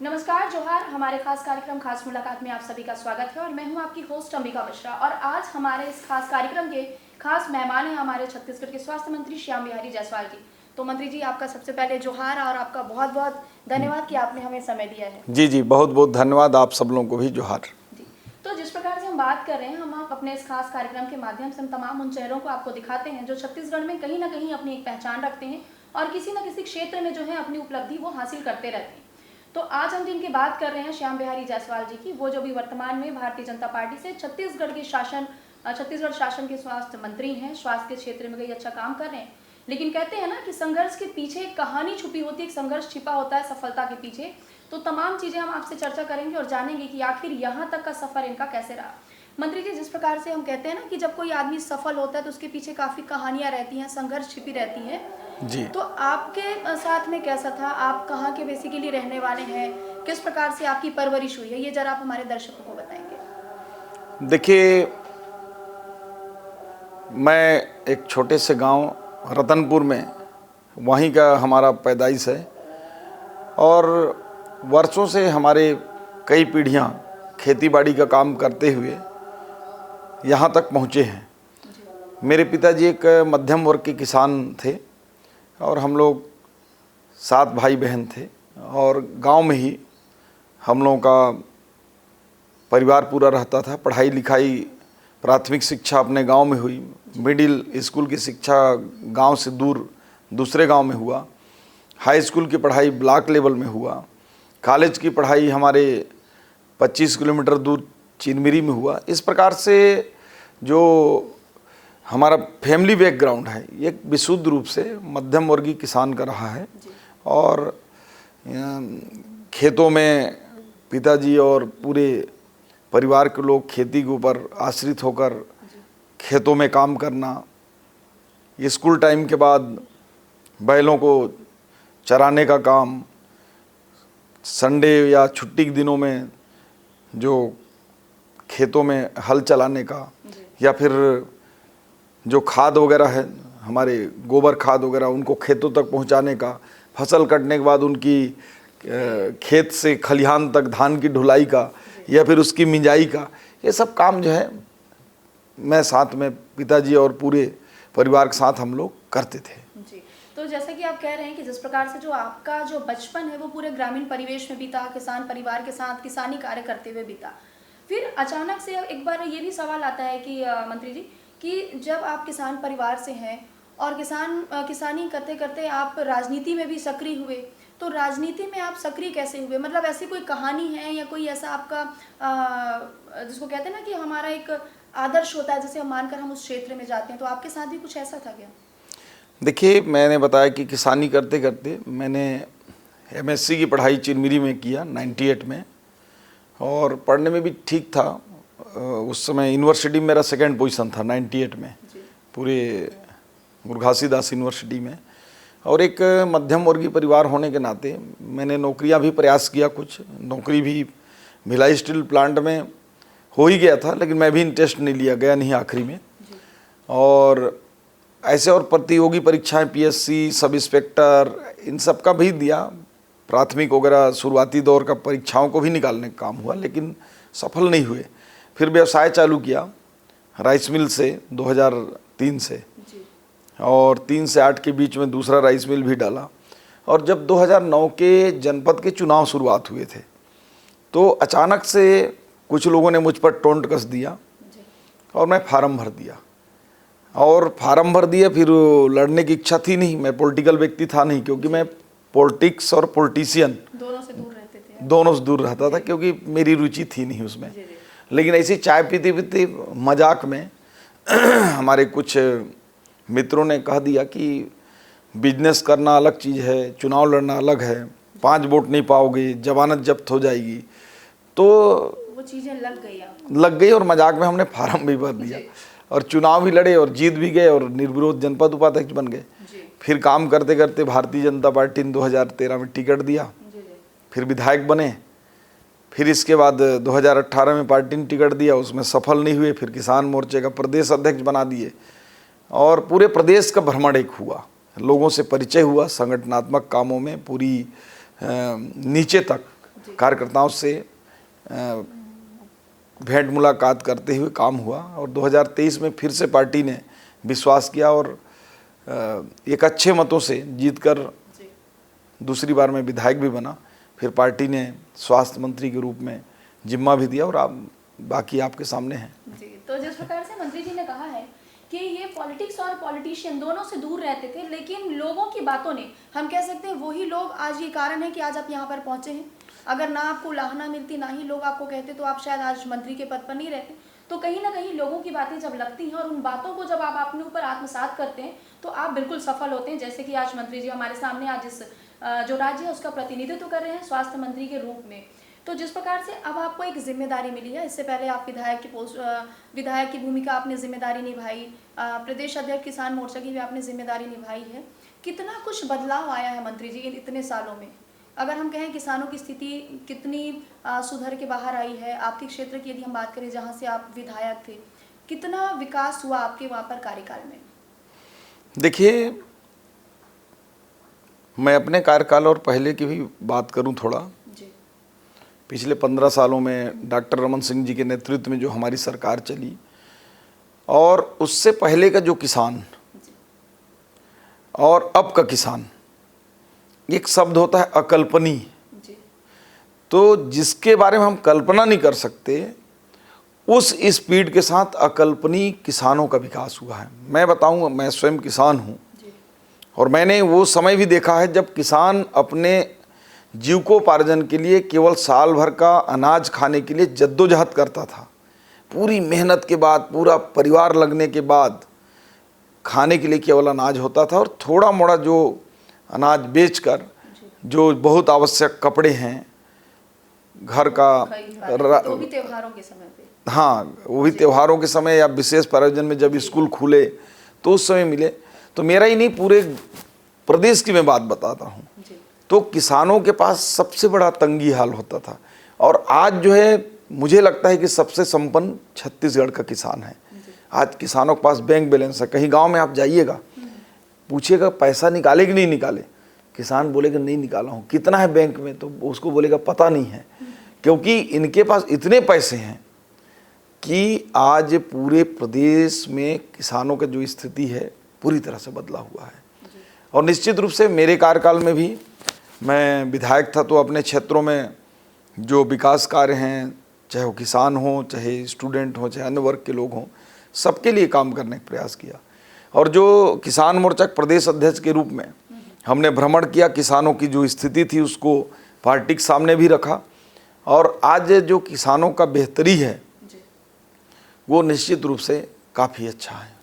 नमस्कार, जोहार। हमारे खास कार्यक्रम खास मुलाकात में आप सभी का स्वागत है और मैं हूं आपकी होस्ट अंबिका मिश्रा। और आज हमारे इस खास कार्यक्रम के खास मेहमान हैं हमारे छत्तीसगढ़ के स्वास्थ्य मंत्री श्याम बिहारी जायसवाल जी। तो मंत्री जी, आपका सबसे पहले जोहार और आपका बहुत बहुत धन्यवाद कि आपने हमें समय दिया है। जी जी, बहुत बहुत धन्यवाद। आप सब लोगों को भी जोहार। जी, तो जिस प्रकार से हम बात कर रहे हैं, हम अपने इस खास कार्यक्रम के माध्यम से हम तमाम उन चेहरों को आपको दिखाते हैं जो छत्तीसगढ़ में कहीं ना कहीं अपनी एक पहचान रखते हैं और किसी न किसी क्षेत्र में जो है अपनी उपलब्धि वो हासिल करते रहते हैं। तो आज हम जिनकी बात कर रहे हैं श्याम बिहारी जायसवाल जी की, वो जो भी वर्तमान में भारतीय जनता पार्टी से छत्तीसगढ़ शासन के स्वास्थ्य मंत्री हैं। स्वास्थ्य के क्षेत्र में कई अच्छा काम कर रहे हैं, लेकिन कहते हैं ना कि संघर्ष के पीछे एक कहानी छुपी होती है, एक संघर्ष छिपा होता है सफलता के पीछे। तो तमाम चीजें हम आपसे चर्चा करेंगे और जानेंगे कि आखिर यहाँ तक का सफर इनका कैसे रहा। मंत्री जी, जिस प्रकार से हम कहते हैं ना कि जब कोई आदमी सफल होता है तो उसके पीछे काफी कहानियां रहती हैं, संघर्ष छिपी रहती हैं। जी, तो आपके साथ में कैसा था? आप कहाँ के बेसिकली रहने वाले हैं? किस प्रकार से आपकी परवरिश हुई है, ये जरा आप हमारे दर्शकों को बताएंगे। देखिए, मैं एक छोटे से गांव रतनपुर में, वहीं का हमारा पैदाइश है और वर्षों से हमारे कई पीढ़ियां खेती बाड़ी का काम करते हुए यहाँ तक पहुँचे हैं। मेरे पिताजी एक मध्यम वर्ग के किसान थे और हम लोग 7 भाई बहन थे और गांव में ही हम लोगों का परिवार पूरा रहता था। पढ़ाई लिखाई, प्राथमिक शिक्षा अपने गांव में हुई, मिडिल स्कूल की शिक्षा गांव से दूर दूसरे गांव में हुआ, हाई स्कूल की पढ़ाई ब्लॉक लेवल में हुआ, कॉलेज की पढ़ाई हमारे 25 किलोमीटर दूर चिनमिरी में हुआ। इस प्रकार से जो हमारा फैमिली बैकग्राउंड है ये विशुद्ध रूप से मध्यम वर्गीय किसान का रहा है। और खेतों में पिताजी और पूरे परिवार के लोग खेती के ऊपर आश्रित होकर खेतों में काम करना, स्कूल टाइम के बाद बैलों को चराने का काम, संडे या छुट्टी के दिनों में जो खेतों में हल चलाने का, या फिर जो खाद वगैरह है हमारे गोबर खाद वगैरह उनको खेतों तक पहुंचाने का, फसल कटने के बाद उनकी खेत से खलिहान तक धान की ढुलाई का या फिर उसकी मिंजाई का, ये सब काम जो है मैं साथ में पिताजी और पूरे परिवार के साथ हम लोग करते थे। जी, तो जैसे कि आप कह रहे हैं कि जिस प्रकार से जो आपका जो बचपन है वो पूरे ग्रामीण परिवेश में बीता, किसान परिवार के साथ किसानी कार्य करते हुए बीता, फिर अचानक से एक बार ये भी सवाल आता है कि मंत्री जी, कि जब आप किसान परिवार से हैं और किसानी करते करते आप राजनीति में भी सक्रिय हुए, तो राजनीति में आप सक्रिय कैसे हुए? मतलब ऐसी कोई कहानी है या कोई ऐसा आपका जिसको कहते हैं ना कि हमारा एक आदर्श होता है जिसे हम मानकर हम उस क्षेत्र में जाते हैं, तो आपके साथ भी कुछ ऐसा था क्या? देखिए, मैंने बताया कि किसानी करते करते मैंने एमएससी की पढ़ाई चिरमिरी में किया 98 में, और पढ़ने में भी ठीक था। उस समय यूनिवर्सिटी में मेरा 2nd पोजीशन था 98 में पूरे मुरघासीदास यूनिवर्सिटी में। और एक मध्यम वर्गीय परिवार होने के नाते मैंने नौकरियां भी प्रयास किया, कुछ नौकरी भी भिलाई स्टील प्लांट में हो ही गया था, लेकिन मैं भी इंटरेस्ट नहीं लिया, गया नहीं आखिरी में। और ऐसे और प्रतियोगी परीक्षाएं पीएससी, सब इंस्पेक्टर, इन सब का भी दिया, प्राथमिक वगैरह शुरुआती दौर का परीक्षाओं को भी निकालने का काम हुआ, लेकिन सफल नहीं हुए। फिर व्यवसाय चालू किया राइस मिल से 2003 से, और 3 से 8 के बीच में दूसरा राइस मिल भी डाला। और जब 2009 के जनपद के चुनाव शुरुआत हुए थे तो अचानक से कुछ लोगों ने मुझ पर टोंट कस दिया और मैं फार्म भर दिया। और फार्म भर दिया, फिर लड़ने की इच्छा थी नहीं, मैं पॉलिटिकल व्यक्ति था नहीं, क्योंकि मैं पॉलिटिक्स और पॉलिटिशियन दोनों से दूर रहते थे। दोनों से दूर रहता था, क्योंकि मेरी रुचि थी नहीं उसमें। लेकिन ऐसी चाय पीते पीते मजाक में हमारे कुछ मित्रों ने कह दिया कि बिजनेस करना अलग चीज़ है, चुनाव लड़ना अलग है, 5 वोट नहीं पाओगे, जमानत जब्त हो जाएगी। तो वो चीज़ें लग गई और मजाक में हमने फार्म भी भर दिया और चुनाव भी लड़े और जीत भी गए और निर्विरोध जनपद उपाध्यक्ष बन गए। फिर काम करते करते भारतीय जनता पार्टी ने 2013 में टिकट दिया, फिर विधायक बने। फिर इसके बाद 2018 में पार्टी ने टिकट दिया, उसमें सफल नहीं हुए, फिर किसान मोर्चे का प्रदेश अध्यक्ष बना दिए और पूरे प्रदेश का भ्रमण एक हुआ, लोगों से परिचय हुआ, संगठनात्मक कामों में पूरी नीचे तक कार्यकर्ताओं से भेंट मुलाकात करते हुए काम हुआ और 2023 में फिर से पार्टी ने विश्वास किया और एक अच्छे मतों से जीतकर दूसरी बार मैं विधायक भी बना। फिर पार्टी ने स्वास्थ्य मंत्री के रूप में जिम्मा भी दिया और आप बाकी आपके सामने हैं। जी, तो जिस प्रकार से मंत्री जी ने कहा है कि ये पॉलिटिक्स और पॉलिटिशियन दोनों से दूर रहते थे, लेकिन लोगों की बातों ने, हम कह सकते हैं वही लोग आज ये कारण है कि आज आप यहाँ पर पहुंचे हैं। अगर ना आपको लाहना मिलती, ना ही लोग आपको कहते, तो आप शायद आज मंत्री के पद पर नहीं रहते। तो कहीं ना कहीं लोगों की बातें जब लगती हैं और उन बातों को जब आप अपने ऊपर आत्मसात करते हैं तो आप बिल्कुल सफल होते हैं। जैसे कि आज मंत्री जी हमारे सामने आज इस जो राज्य है उसका प्रतिनिधित्व कर रहे हैं स्वास्थ्य मंत्री के रूप में। तो जिस प्रकार से अब आपको एक जिम्मेदारी मिली है, इससे पहले आप विधायक की भूमिका आपने जिम्मेदारी निभाई, प्रदेश अध्यक्ष किसान मोर्चा की भी आपने जिम्मेदारी निभाई है। कितना कुछ बदलाव आया है मंत्री जी इन इतने सालों में? अगर हम कहें किसानों की स्थिति कितनी सुधर के बाहर आई है? आपके क्षेत्र की यदि हम बात करें जहाँ से आप विधायक थे, कितना विकास हुआ आपके वहाँ पर कार्यकाल में? देखिए, मैं अपने कार्यकाल और पहले की भी बात करूं थोड़ा। जी। पिछले 15 सालों में डॉक्टर रमन सिंह जी के नेतृत्व में जो हमारी सरकार चली और उससे पहले का जो किसान और अब का किसान, एक शब्द होता है अकल्पनीय। जी। तो जिसके बारे में हम कल्पना नहीं कर सकते, उस स्पीड के साथ अकल्पनीय किसानों का विकास हुआ है। मैं बताऊं, मैं स्वयं किसान हूं और मैंने वो समय भी देखा है जब किसान अपने जीविकोपार्जन के लिए केवल साल भर का अनाज खाने के लिए जद्दोजहद करता था। पूरी मेहनत के बाद, पूरा परिवार लगने के बाद खाने के लिए केवल अनाज होता था और थोड़ा मोड़ा जो अनाज बेचकर जो बहुत आवश्यक कपड़े हैं, घर का, तो भी त्योहारों के समय पे, हाँ वो भी त्योहारों के समय या विशेष प्रयोजन में जब स्कूल खुले तो उस समय मिले। तो मेरा ही नहीं, पूरे प्रदेश की मैं बात बताता हूँ। तो किसानों के पास सबसे बड़ा तंगी हाल होता था और आज जो है मुझे लगता है कि सबसे संपन्न छत्तीसगढ़ का किसान है। आज किसानों के पास बैंक बैलेंस है। कहीं गांव में आप जाइएगा, पूछिएगा पैसा निकाले कि नहीं निकाले, किसान बोलेगा नहीं निकाला हूँ। कितना है बैंक में, तो उसको बोलेगा पता नहीं है, क्योंकि इनके पास इतने पैसे हैं कि आज पूरे प्रदेश में किसानों की जो स्थिति है पूरी तरह से बदला हुआ है। और निश्चित रूप से मेरे कार्यकाल में भी मैं विधायक था तो अपने क्षेत्रों में जो विकास कार्य हैं, चाहे वो किसान हो, चाहे स्टूडेंट हो, चाहे अन्य वर्ग के लोग हों, सबके लिए काम करने का प्रयास किया। और जो किसान मोर्चा प्रदेश अध्यक्ष के रूप में हमने भ्रमण किया, किसानों की जो स्थिति थी उसको पार्टी के सामने भी रखा और आज जो किसानों का बेहतरी है वो निश्चित रूप से काफ़ी अच्छा है।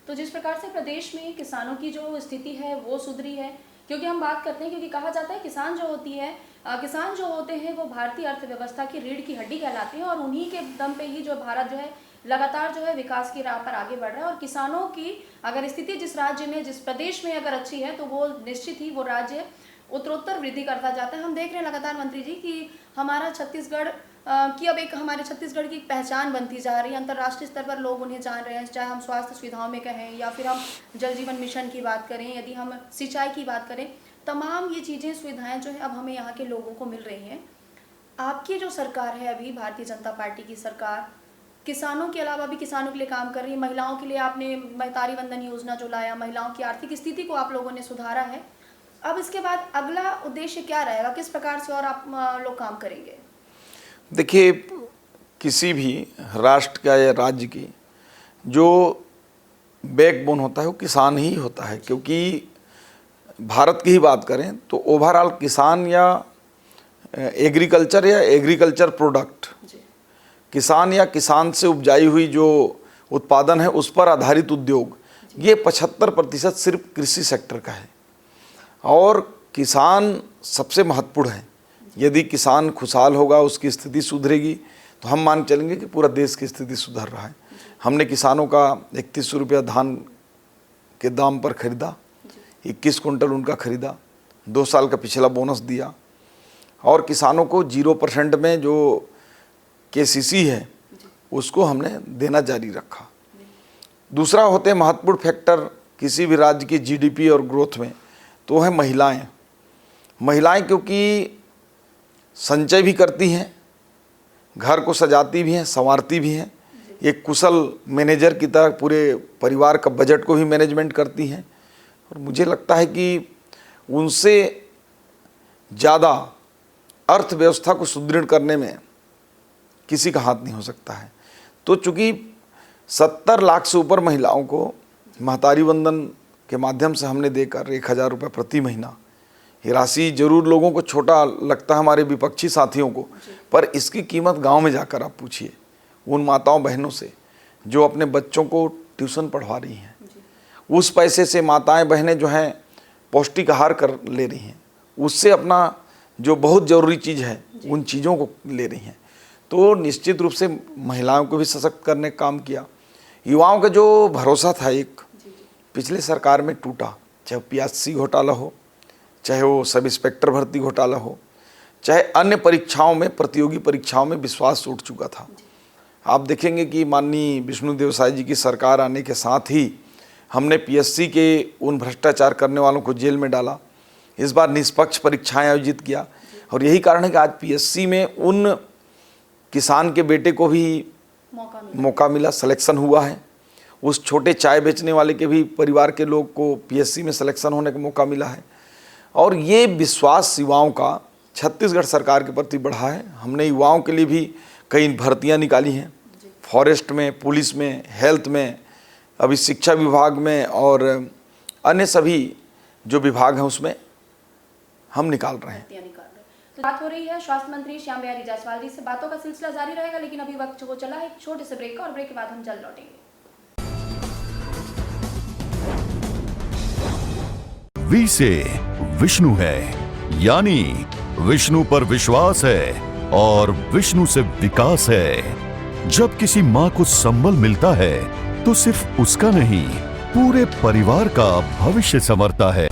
तो जिस प्रकार से प्रदेश में किसानों की जो स्थिति है वो सुधरी है, क्योंकि हम बात करते हैं, क्योंकि कहा जाता है किसान जो होते हैं वो भारतीय अर्थव्यवस्था की रीढ़ की हड्डी कहलाते हैं और उन्हीं के दम पे ही जो भारत जो है लगातार जो है विकास की राह पर आगे बढ़ रहा है। और किसानों की अगर स्थिति जिस राज्य में, जिस प्रदेश में अगर अच्छी है तो वो निश्चित ही वो राज्य उत्तरोत्तर वृद्धि करता जाता है। हम देख रहे हैं लगातार मंत्री जी कि हमारा छत्तीसगढ़ की अब एक हमारे छत्तीसगढ़ की एक पहचान बनती जा रही है। अंतर्राष्ट्रीय स्तर पर लोग उन्हें जान रहे हैं, चाहे हम स्वास्थ्य सुविधाओं में कहें या फिर हम जल जीवन मिशन की बात करें, यदि हम सिंचाई की बात करें, तमाम ये चीज़ें, सुविधाएं जो है अब हमें यहाँ के लोगों को मिल रही हैं। आपकी जो सरकार है अभी, भारतीय जनता पार्टी की सरकार, किसानों के अलावा भी किसानों के लिए काम कर रही है। महिलाओं के लिए आपने महतारी वंदन योजना जो लाया, महिलाओं की आर्थिक स्थिति को आप लोगों ने सुधारा है। अब इसके बाद अगला उद्देश्य क्या रहेगा, किस प्रकार से और आप लोग काम करेंगे? देखिए, किसी भी राष्ट्र का या राज्य की जो बैकबोन होता है वो किसान ही होता है। क्योंकि भारत की ही बात करें तो ओवरऑल किसान या एग्रीकल्चर प्रोडक्ट, किसान या किसान से उपजाई हुई जो उत्पादन है उस पर आधारित उद्योग, ये 75% सिर्फ कृषि सेक्टर का है और किसान सबसे महत्वपूर्ण है। यदि किसान खुशहाल होगा, उसकी स्थिति सुधरेगी तो हम मान चलेंगे कि पूरा देश की स्थिति सुधर रहा है। हमने किसानों का 3100 रुपया धान के दाम पर खरीदा, 21 कुंटल उनका खरीदा, 2 साल का पिछला बोनस दिया और किसानों को 0% में जो KCC है उसको हमने देना जारी रखा। दूसरा होते महत्वपूर्ण फैक्टर किसी भी राज्य की GDP और ग्रोथ में, तो है महिलाएं। क्योंकि संचय भी करती हैं, घर को सजाती भी हैं, संवारती भी हैं, एक कुशल मैनेजर की तरह पूरे परिवार का बजट को भी मैनेजमेंट करती हैं। और मुझे लगता है कि उनसे ज़्यादा अर्थव्यवस्था को सुदृढ़ करने में किसी का हाथ नहीं हो सकता है। तो चूँकि 70 लाख से ऊपर महिलाओं को महतारी वंदन के माध्यम से हमने देकर 1000 रुपये प्रति महीना, ये राशि जरूर लोगों को छोटा लगता है, हमारे विपक्षी साथियों को, पर इसकी कीमत गांव में जाकर आप पूछिए उन माताओं बहनों से जो अपने बच्चों को ट्यूशन पढ़वा रही हैं। उस पैसे से माताएं बहनें जो हैं पौष्टिक आहार कर ले रही हैं, उससे अपना जो बहुत ज़रूरी चीज़ है उन चीज़ों को ले रही हैं। तो निश्चित रूप से महिलाओं को भी सशक्त करने का काम किया। युवाओं का जो भरोसा था एक पिछले सरकार में टूटा, चाहे PSC घोटाला हो, चाहे वो सब इंस्पेक्टर भर्ती घोटाला हो, चाहे अन्य परीक्षाओं में, प्रतियोगी परीक्षाओं में विश्वास उठ चुका था। आप देखेंगे कि माननीय विष्णुदेव साय जी की सरकार आने के साथ ही हमने PSC के उन भ्रष्टाचार करने वालों को जेल में डाला। इस बार निष्पक्ष परीक्षाएं आयोजित किया और यही कारण है कि आज PSC में उन किसान के बेटे को भी मौका मिला, सिलेक्शन हुआ है। उस छोटे चाय बेचने वाले के भी परिवार के लोग को PSC में सिलेक्शन होने का मौका मिला है। और ये विश्वास युवाओं का छत्तीसगढ़ सरकार के प्रति बढ़ा है। हमने युवाओं के लिए भी कई भर्तियां निकाली हैं, फॉरेस्ट में, पुलिस में, हेल्थ में, अभी शिक्षा विभाग में और अन्य सभी जो विभाग हैं उसमें हम निकाल रहे हैं। तो बात हो रही है स्वास्थ्य मंत्री श्याम बिहारी जायसवाल जी से। बातों का सिलसिला जारी रहेगा, लेकिन अभी वक्त हो चला है एक छोटे से ब्रेक का, और ब्रेक के बाद हम जल्द लौटेंगे। वी से विष्णु है, यानी विष्णु पर विश्वास है और विष्णु से विकास है। जब किसी माँ को संबल मिलता है तो सिर्फ उसका नहीं, पूरे परिवार का भविष्य संवरता है।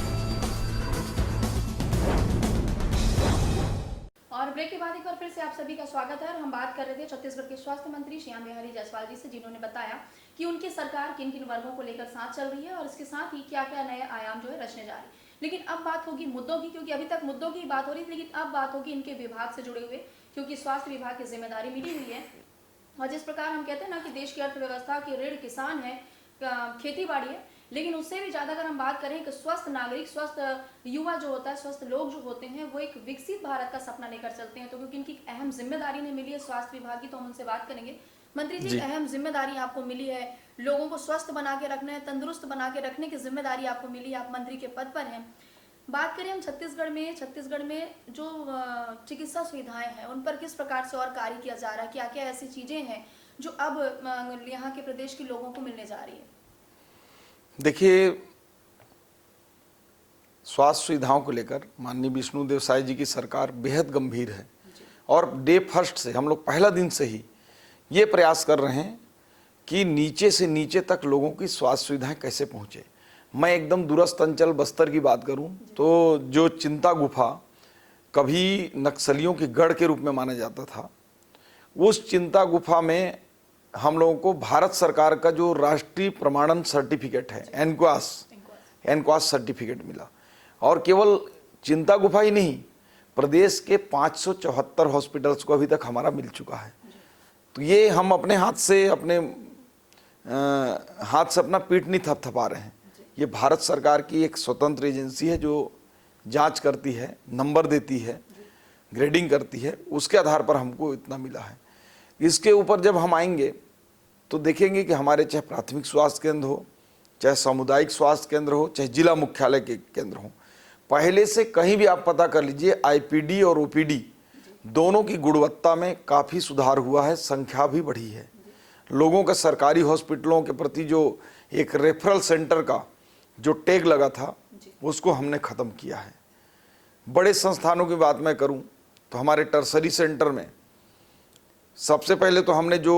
और ब्रेक के बाद एक बार फिर से आप सभी का स्वागत है। और हम बात कर रहे थे छत्तीसगढ़ के स्वास्थ्य मंत्री श्याम बिहारी जायसवाल जी से, जिन्होंने बताया कि उनकी सरकार किन किन वर्गों को लेकर साथ चल रही है और इसके साथ ही क्या क्या नए आयाम जो है रचने जा रहे हैं। लेकिन अब बात होगी मुद्दों की, क्योंकि अभी तक मुद्दों की बात हो रही थी, लेकिन अब बात होगी इनके विभाग से जुड़े हुए, क्योंकि स्वास्थ्य विभाग की जिम्मेदारी मिली हुई है। और जिस प्रकार हम कहते हैं ना कि देश की अर्थव्यवस्था की रीढ़ किसान है, खेती बाड़ी है, लेकिन उससे भी ज़्यादा अगर हम बात करें कि स्वस्थ नागरिक, स्वस्थ युवा जो होता है, स्वस्थ लोग जो होते हैं, वो एक विकसित भारत का सपना लेकर चलते हैं। तो क्योंकि इनकी अहम जिम्मेदारी ने मिली है स्वास्थ्य विभाग की, तो हम उनसे बात करेंगे। मंत्री जी, अहम जिम्मेदारी आपको मिली है, लोगों को स्वस्थ बना के रखना है, तंदुरुस्त बना के रखने की जिम्मेदारी आपको मिली है, आप मंत्री के पद पर हैं। बात करें हम छत्तीसगढ़ में जो चिकित्सा सुविधाएं हैं उन पर किस प्रकार से और कार्य किया जा रहा है, क्या क्या ऐसी चीजें हैं जो अब यहाँ के प्रदेश के लोगों को मिलने जा रही है? देखिए, स्वास्थ्य सुविधाओं को लेकर माननीय विष्णुदेव साय जी की सरकार बेहद गंभीर है और डे फर्स्ट से हम लोग पहला दिन से ही ये प्रयास कर रहे हैं कि नीचे से नीचे तक लोगों की स्वास्थ्य सुविधाएं कैसे पहुँचे। मैं एकदम दूरस्थ अंचल बस्तर की बात करूं तो जो चिंता गुफा कभी नक्सलियों की गढ़ के रूप में माना जाता था, उस चिंता गुफा में हम लोगों को भारत सरकार का जो राष्ट्रीय प्रमाणन सर्टिफिकेट है, एनक्वास सर्टिफिकेट मिला। और केवल चिंता गुफा ही नहीं, प्रदेश के 574 हॉस्पिटल्स को अभी तक हमारा मिल चुका है। तो ये हम अपने हाथ से अपना पीठ नहीं थपथपा रहे हैं। ये भारत सरकार की एक स्वतंत्र एजेंसी है जो जांच करती है, नंबर देती है, ग्रेडिंग करती है, उसके आधार पर हमको इतना मिला है। इसके ऊपर जब हम आएंगे तो देखेंगे कि हमारे चाहे प्राथमिक स्वास्थ्य केंद्र हो, चाहे सामुदायिक स्वास्थ्य केंद्र हो, चाहे जिला मुख्यालय के केंद्र हो, पहले से कहीं भी आप पता कर लीजिए, IPD और OPD दोनों की गुणवत्ता में काफ़ी सुधार हुआ है, संख्या भी बढ़ी है। लोगों का सरकारी हॉस्पिटलों के प्रति जो एक रेफरल सेंटर का जो टैग लगा था उसको हमने ख़त्म किया है। बड़े संस्थानों की बात मैं करूं तो हमारे टर्सरी सेंटर में सबसे पहले तो हमने जो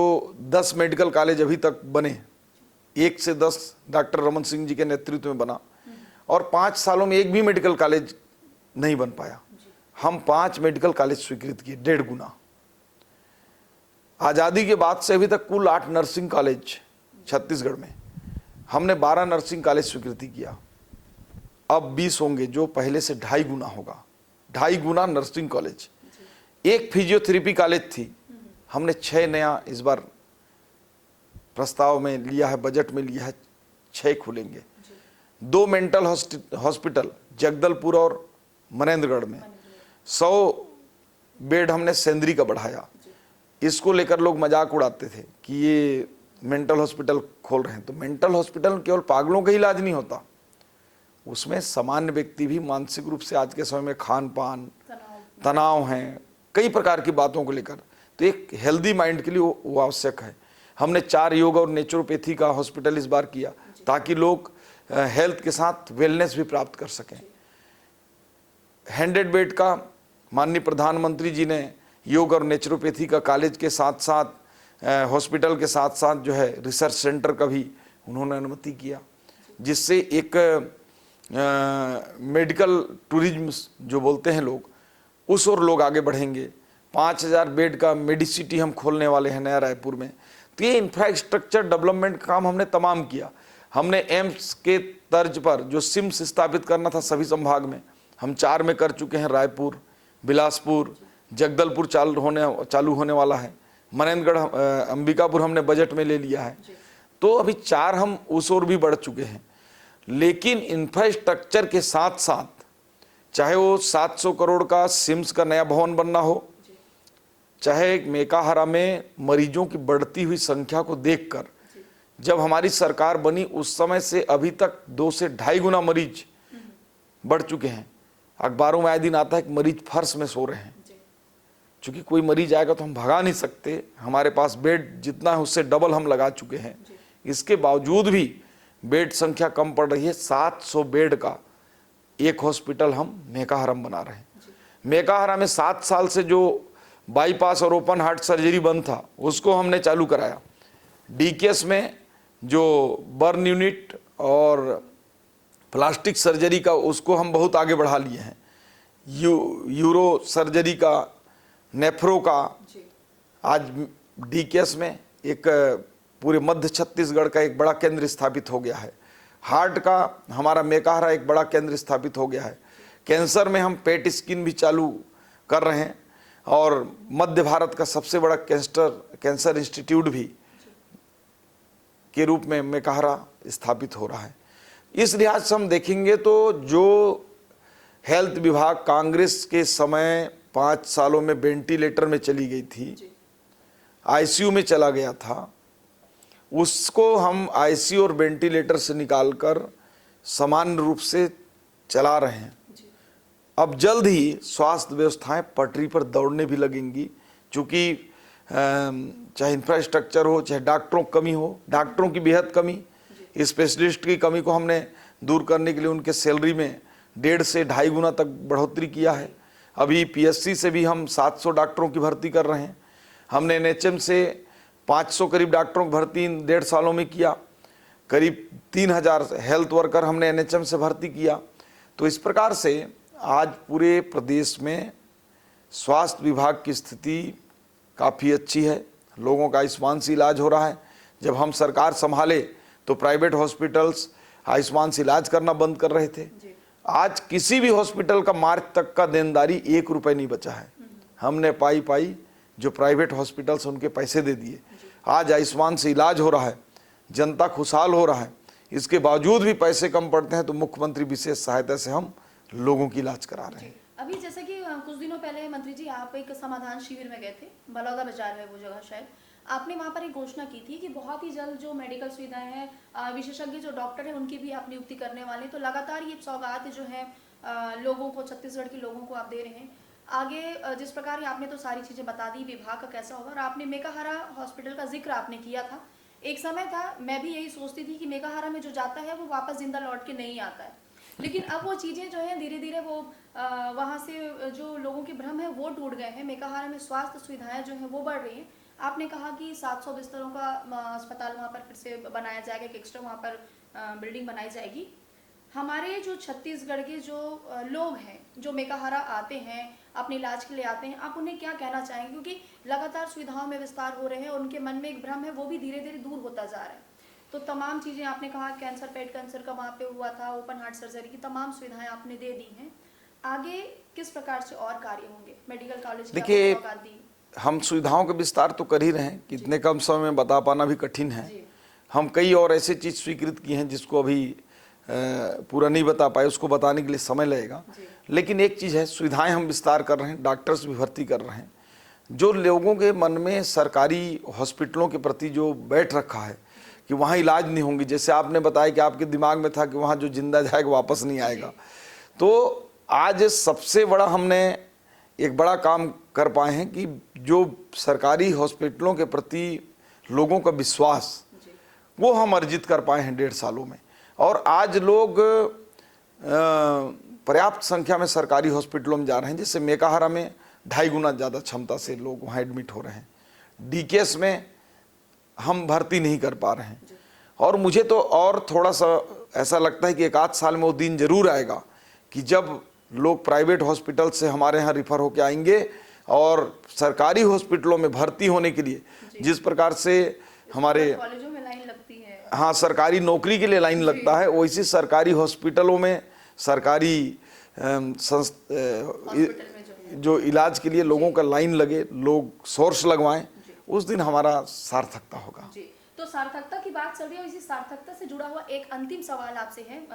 10 मेडिकल कॉलेज अभी तक बने, 1 से 10 डॉक्टर रमन सिंह जी के नेतृत्व में बना, और 5 सालों में एक भी मेडिकल कॉलेज नहीं बन पाया। हम 5 मेडिकल कॉलेज स्वीकृत किए, 1.5 गुना। आज़ादी के बाद से अभी तक कुल 8 नर्सिंग कॉलेज छत्तीसगढ़ में, हमने 12 नर्सिंग कॉलेज स्वीकृति किया। अब 20 होंगे, जो पहले से 2.5 गुना होगा, 2.5 गुना नर्सिंग कॉलेज। एक फिजियोथेरेपी कॉलेज थी, हमने 6 नया इस बार प्रस्ताव में लिया है, बजट में लिया है, 6 खुलेंगे। 2 मेंटल हॉस्पिटल जगदलपुर और मनेंद्रगढ़ में, 100 बेड हमने सेंद्री का बढ़ाया। इसको लेकर लोग मजाक उड़ाते थे कि ये मेंटल हॉस्पिटल खोल रहे हैं। तो मेंटल हॉस्पिटल केवल पागलों का इलाज नहीं होता, उसमें सामान्य व्यक्ति भी मानसिक रूप से आज के समय में खान पान, तनाव हैं, कई प्रकार की बातों को लेकर, तो एक हेल्दी माइंड के लिए वो आवश्यक है। हमने 4 योग और नेचुरोपैथी का हॉस्पिटल इस बार किया ताकि लोग हेल्थ के साथ वेलनेस भी प्राप्त कर सकें। 100 बेड का माननीय प्रधानमंत्री जी ने योग और नेचुरोपैथी का कॉलेज के साथ साथ हॉस्पिटल के साथ साथ जो है रिसर्च सेंटर का भी उन्होंने अनुमति किया, जिससे एक मेडिकल टूरिज्म जो बोलते हैं लोग, उस और लोग आगे बढ़ेंगे। 5000 बेड का मेडिसिटी हम खोलने वाले हैं नया रायपुर में। तो ये इंफ्रास्ट्रक्चर डेवलपमेंट का काम हमने तमाम किया। हमने एम्स के तर्ज पर जो सिम्स स्थापित करना था सभी संभाग में, हम 4 में कर चुके हैं। रायपुर, बिलासपुर, जगदलपुर चालू होने वाला है। मनेंद्रगढ़, अंबिकापुर हमने बजट में ले लिया है। तो अभी 4 हम उस ओर भी बढ़ चुके हैं। लेकिन इंफ्रास्ट्रक्चर के साथ साथ, चाहे वो 700 करोड़ का सिम्स का नया भवन बनना हो, चाहे मेकाहारा में मरीजों की बढ़ती हुई संख्या को देखकर, जब हमारी सरकार बनी उस समय से अभी तक 2 से 2.5 गुना मरीज बढ़ चुके हैं। अखबारों में आए दिन आता है कि मरीज फर्श में सो रहे हैं। चूंकि कोई मरीज आएगा तो हम भगा नहीं सकते, हमारे पास बेड जितना है उससे डबल हम लगा चुके हैं। इसके बावजूद भी बेड संख्या कम पड़ रही है। 700 बेड का एक हॉस्पिटल हम मेकाहारा में बना रहे हैं। मेकाहारा में 7 साल से जो बाईपास और ओपन हार्ट सर्जरी बंद था उसको हमने चालू कराया। डीकेएस में जो बर्न यूनिट और प्लास्टिक सर्जरी का, उसको हम बहुत आगे बढ़ा लिए हैं। यूरो सर्जरी का, नेफ्रो का, आज डीकेएस में एक पूरे मध्य छत्तीसगढ़ का एक बड़ा केंद्र स्थापित हो गया है। हार्ट का हमारा मेकाहारा एक बड़ा केंद्र स्थापित हो गया है। कैंसर में हम पेट स्किन भी चालू कर रहे हैं और मध्य भारत का सबसे बड़ा कैंसर इंस्टीट्यूट भी के रूप में मेकाहारा स्थापित हो रहा है। इस लिहाज से हम देखेंगे तो जो हेल्थ विभाग कांग्रेस के समय 5 सालों में वेंटिलेटर में चली गई थी, आईसीयू में चला गया था, उसको हम आईसीयू और वेंटिलेटर से निकालकर सामान्य रूप से चला रहे हैं। अब जल्द ही स्वास्थ्य व्यवस्थाएं पटरी पर दौड़ने भी लगेंगी, क्योंकि चाहे इंफ्रास्ट्रक्चर हो, चाहे डॉक्टरों की कमी हो, डॉक्टरों की बेहद कमी, स्पेशलिस्ट की कमी को हमने दूर करने के लिए उनके सैलरी में 1.5 से 2.5 गुना तक बढ़ोतरी किया है। अभी पीएससी से भी हम 700 डॉक्टरों की भर्ती कर रहे हैं। हमने एनएचएम से 500 करीब डॉक्टरों की भर्ती इन 1.5 सालों में किया। करीब 3000 हेल्थ वर्कर हमने एनएचएम से भर्ती किया। तो इस प्रकार से आज पूरे प्रदेश में स्वास्थ्य विभाग की स्थिति काफ़ी अच्छी है। लोगों का आयुष्मान से इलाज हो रहा है। जब हम सरकार संभाले तो प्राइवेट हॉस्पिटल्स आयुष्मान से इलाज करना बंद कर रहे थे। आज किसी भी हॉस्पिटल का मार्च तक का देनदारी 1 रुपये नहीं बचा है। हमने पाई जो प्राइवेट हॉस्पिटल्स उनके पैसे दे दिए। आज आयुष्मान से इलाज हो रहा है, जनता खुशहाल हो रहा है। इसके बावजूद भी पैसे कम पड़ते हैं तो मुख्यमंत्री विशेष सहायता से हम लोगों की इलाज करा रहे हैं। अभी जैसे कि कुछ दिनों पहले मंत्री जी आप एक समाधान शिविर में गए थे, बलौदा बाजार है वो जगह शायद, आपने वहाँ पर एक घोषणा की थी कि बहुत ही जल्द जो मेडिकल सुविधाएं हैं, विशेषज्ञ जो डॉक्टर हैं उनकी भी आप नियुक्ति करने वाले। तो लगातार ये सौगात जो है लोगों को, छत्तीसगढ़ के लोगों को आप दे रहे हैं। आगे जिस प्रकार आपने तो सारी चीज़ें बता दी विभाग का कैसा होगा, और आपने मेकाहारा हॉस्पिटल का जिक्र आपने किया था। एक समय था मैं भी यही सोचती थी कि मेकाहारा में जो जाता है वो वापस जिंदा लौट के नहीं आता है, लेकिन अब वो चीज़ें जो है धीरे धीरे वो वहाँ से जो लोगों के भ्रम है वो टूट गए हैं। मेकाहारा में स्वास्थ्य सुविधाएं जो हैं वो बढ़ रही हैं। आपने कहा कि 700 बिस्तरों का अस्पताल वहाँ पर फिर से बनाया जाएगा, एक एक्स्ट्रा वहाँ पर बिल्डिंग बनाई जाएगी। हमारे जो छत्तीसगढ़ के जो लोग हैं जो मेकाहारा आते हैं, अपने इलाज के लिए आते हैं, आप उन्हें क्या कहना चाहेंगे? क्योंकि लगातार सुविधाओं में विस्तार हो रहे हैं और उनके मन में एक भ्रम है वो भी धीरे धीरे दूर होता जा रहा है। तो तमाम चीज़ें आपने कहा, कैंसर, पेट कैंसर का वहाँ पे हुआ था, ओपन हार्ट सर्जरी की तमाम सुविधाएं आपने दे दी हैं। आगे किस प्रकार से और कार्य होंगे मेडिकल कॉलेज की देखिए, आपको सौगात दी? हम सुविधाओं का विस्तार तो कर ही रहे हैं, कितने कम समय में बता पाना भी कठिन है। जी। हम कई और ऐसी चीज़ स्वीकृत की हैं जिसको अभी पूरा नहीं बता पाए, उसको बताने के लिए समय लगेगा। जी। लेकिन एक चीज़ है, सुविधाएं हम विस्तार कर रहे हैं, डॉक्टर्स भी भर्ती कर रहे हैं। जो लोगों के मन में सरकारी हॉस्पिटलों के प्रति जो बैठ रखा है कि वहाँ इलाज नहीं होंगी, जैसे आपने बताया कि आपके दिमाग में था कि वहाँ जो जिंदा जाएगा वापस नहीं आएगा, तो आज सबसे बड़ा हमने एक बड़ा काम कर पाए हैं कि जो सरकारी हॉस्पिटलों के प्रति लोगों का विश्वास जी। वो हम अर्जित कर पाए हैं 1.5 सालों में। और आज लोग पर्याप्त संख्या में सरकारी हॉस्पिटलों में जा रहे हैं। जैसे मेकाहारा में 2.5 गुना ज़्यादा क्षमता से लोग वहाँ एडमिट हो रहे हैं। डीकेएस में हम भर्ती नहीं कर पा रहे हैं। और मुझे तो और थोड़ा सा ऐसा लगता है कि 1 आध साल में वो दिन जरूर आएगा कि जब लोग प्राइवेट हॉस्पिटल से हमारे यहाँ रिफ़र होकर आएंगे और सरकारी हॉस्पिटलों में भर्ती होने के लिए जिस प्रकार से हमारे कॉलेजों में लाइन लगती है, हाँ सरकारी नौकरी के लिए लाइन लगता है, वैसे सरकारी हॉस्पिटलों में सरकारी हॉस्पिटल में जो इलाज के लिए लोगों का लाइन लगे, लोग सोर्स लगवाएं, उस दिन हमारा सार्थकता होगा। जी। तो सार्थकता की बात चल रही है, इसी सार्थकता से जुड़ा हुआ एक अंतिम सवाल आपसे है।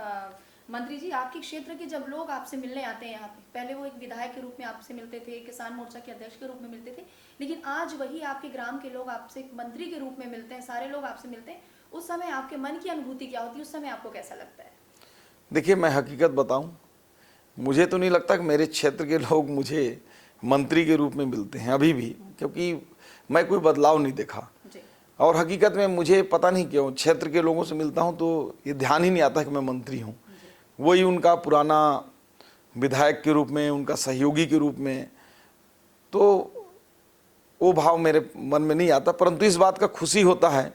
मंत्री जी, आपके क्षेत्र के जब लोग आपसे मिलने आते हैं यहाँ पे, पहले वो एक विधायक के रूप में आपसे मिलते थे, किसान मोर्चा के अध्यक्ष के रूप में मिलते थे, लेकिन आज वही आपके ग्राम के लोग आपसे एक मंत्री के रूप में मिलते हैं, सारे लोग आपसे मिलते हैं, उस समय आपके मन की अनुभूति क्या होती है? उस समय आपको कैसा लगता है? देखिए, मैं हकीकत बताऊं, मुझे तो नहीं लगता कि मेरे क्षेत्र के लोग मुझे मंत्री के रूप में मिलते हैं अभी भी, क्योंकि मैं कोई बदलाव नहीं देखा। जी। और हकीकत में मुझे पता नहीं क्यों क्षेत्र के लोगों से मिलता हूं तो ये ध्यान ही नहीं आता कि मैं मंत्री हूं। वही उनका पुराना विधायक के रूप में, उनका सहयोगी के रूप में, तो वो भाव मेरे मन में नहीं आता। परंतु इस बात का खुशी होता है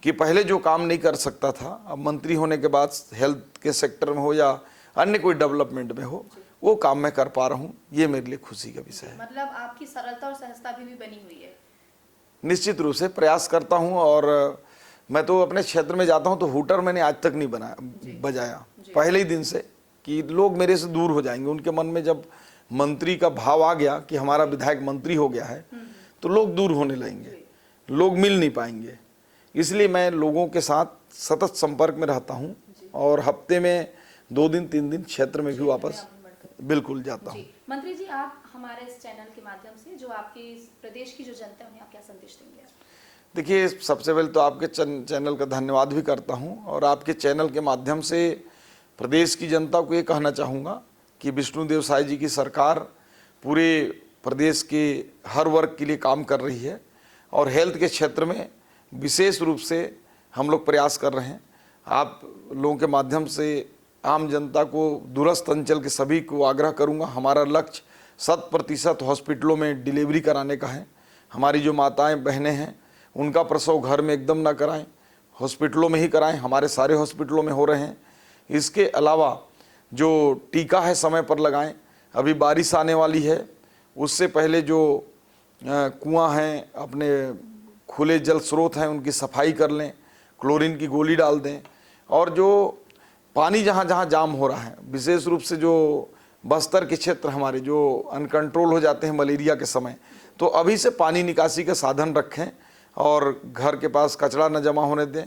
कि पहले जो काम नहीं कर सकता था, अब मंत्री होने के बाद हेल्थ के सेक्टर में हो या अन्य कोई डेवलपमेंट में हो, वो काम मैं कर पा रहा हूँ। ये मेरे लिए खुशी का विषय है। मतलब आपकी सरलता और सहजता भी बनी हुई है। निश्चित रूप से प्रयास करता हूँ। और मैं तो अपने क्षेत्र में जाता हूँ तो हूटर मैंने आज तक नहीं बजाया, पहले ही दिन से, कि लोग मेरे से दूर हो जाएंगे। उनके मन में जब मंत्री का भाव आ गया कि हमारा विधायक मंत्री हो गया है, तो लोग दूर होने लगेंगे, लोग मिल नहीं पाएंगे। इसलिए मैं लोगों के साथ सतत संपर्क में रहता हूँ और हफ्ते में 2 दिन 3 दिन क्षेत्र में भी वापस बिल्कुल जाता हूँ। मंत्री जी, आप हमारे इस चैनल के माध्यम से जो आपके इस प्रदेश की जो जनता है उन्हें आप क्या संदेश देंगे? देखिए, सबसे पहले तो आपके चैनल का धन्यवाद भी करता हूँ और आपके चैनल के माध्यम से प्रदेश की जनता को ये कहना चाहूँगा कि विष्णुदेव साय जी की सरकार पूरे प्रदेश के हर वर्ग के लिए काम कर रही है और हेल्थ के क्षेत्र में विशेष रूप से हम लोग प्रयास कर रहे हैं। आप लोगों के माध्यम से आम जनता को, दूरस्थ अंचल के सभी को आग्रह करूंगा, हमारा लक्ष्य 100% हॉस्पिटलों में डिलीवरी कराने का है। हमारी जो माताएं बहनें हैं उनका प्रसव घर में एकदम ना कराएं, हॉस्पिटलों में ही कराएं। हमारे सारे हॉस्पिटलों में हो रहे हैं। इसके अलावा जो टीका है समय पर लगाएं। अभी बारिश आने वाली है, उससे पहले जो कुआं हैं, अपने खुले जल स्रोत हैं, उनकी सफाई कर लें, क्लोरीन की गोली डाल दें। और जो पानी जहाँ जहाँ जाम हो रहा है, विशेष रूप से जो बस्तर के क्षेत्र हमारे जो अनकंट्रोल हो जाते हैं मलेरिया के समय, तो अभी से पानी निकासी का साधन रखें और घर के पास कचरा न जमा होने दें।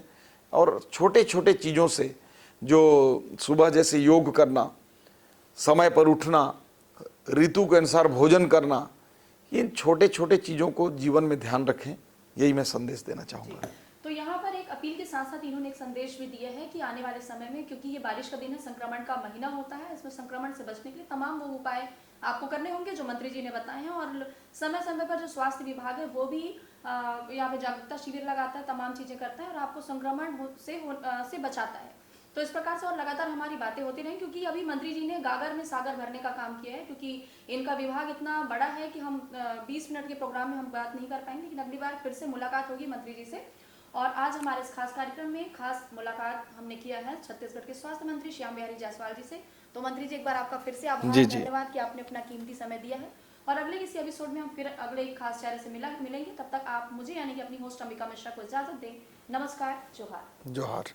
और छोटे छोटे चीज़ों से, जो सुबह जैसे योग करना, समय पर उठना, ऋतु के अनुसार भोजन करना, इन छोटे छोटे चीज़ों को जीवन में ध्यान रखें। यही मैं संदेश देना चाहूँगा। तो यहाँ पर एक अपील के साथ साथ इन्होंने एक संदेश भी दिया है कि आने वाले समय में, क्योंकि ये बारिश का दिन है, संक्रमण का महीना होता है, इसमें संक्रमण से बचने के लिए तमाम वो उपाय आपको करने होंगे जो मंत्री जी ने बताए हैं। और समय समय पर जो स्वास्थ्य विभाग है वो भी यहाँ पे जागरूकता शिविर लगाता है, तमाम चीजें करता है और आपको संक्रमण से बचाता है। तो इस प्रकार से और लगातार हमारी बातें होती रहें, क्योंकि अभी मंत्री जी ने गागर में सागर भरने का काम किया है, क्योंकि इनका विभाग इतना बड़ा है कि हम 20 मिनट के प्रोग्राम में हम बात नहीं कर पाएंगे। लेकिन अगली बार फिर से मुलाकात होगी मंत्री जी से। और आज हमारे इस खास कार्यक्रम में खास मुलाकात हमने किया है छत्तीसगढ़ के स्वास्थ्य मंत्री श्याम बिहारी जायसवाल जी से। तो मंत्री जी, एक बार आपका फिर से आभार, धन्यवाद कि आपने अपना कीमती समय दिया है। और अगले किसी एपिसोड में हम फिर अगले एक खास चेहरे से मिलेंगे। तब तक आप मुझे यानी कि अपनी होस्ट अंबिका मिश्रा को इजाजत दें। नमस्कार, जोहार। जोहार।